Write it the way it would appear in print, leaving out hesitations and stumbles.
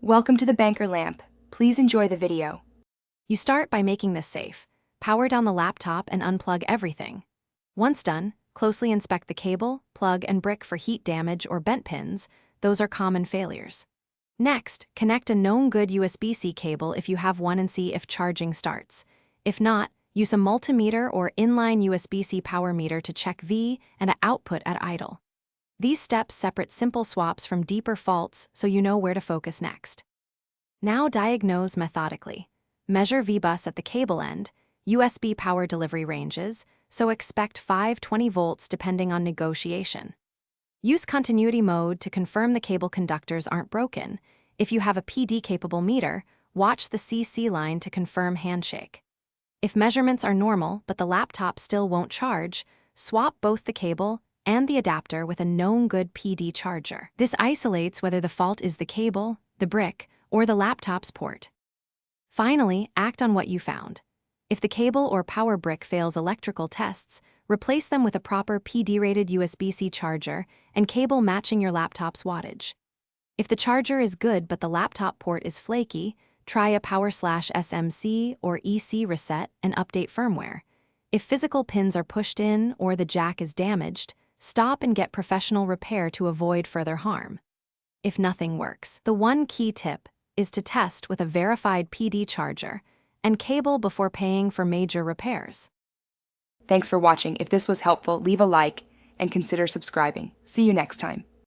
Welcome to the banker lamp. Please enjoy the video. You start by making this safe. Power down the laptop and unplug everything. Once done, closely inspect the cable, plug, and brick for heat damage or bent pins. Those are common failures. Next, connect a known good USB-C cable if you have one and see if charging starts. If not, use a multimeter or inline USB-C power meter to check V and a output at idle. These steps separate simple swaps from deeper faults so you know where to focus next. Now diagnose methodically. Measure V-bus at the cable end, USB power delivery ranges, so expect 5-20 volts depending on negotiation. Use continuity mode to confirm the cable conductors aren't broken. If you have a PD-capable meter, watch the CC line to confirm handshake. If measurements are normal but the laptop still won't charge, swap both the cable and the adapter with a known good PD charger. This isolates whether the fault is the cable, the brick, or the laptop's port. Finally, act on what you found. If the cable or power brick fails electrical tests, replace them with a proper PD-rated USB-C charger and cable matching your laptop's wattage. If the charger is good but the laptop port is flaky, try a power/SMC or EC reset and update firmware. If physical pins are pushed in or the jack is damaged, stop and get professional repair to avoid further harm. If nothing works, the one key tip is to test with a verified PD charger and cable before paying for major repairs. Thanks for watching. If this was helpful, leave a like and consider subscribing. See you next time.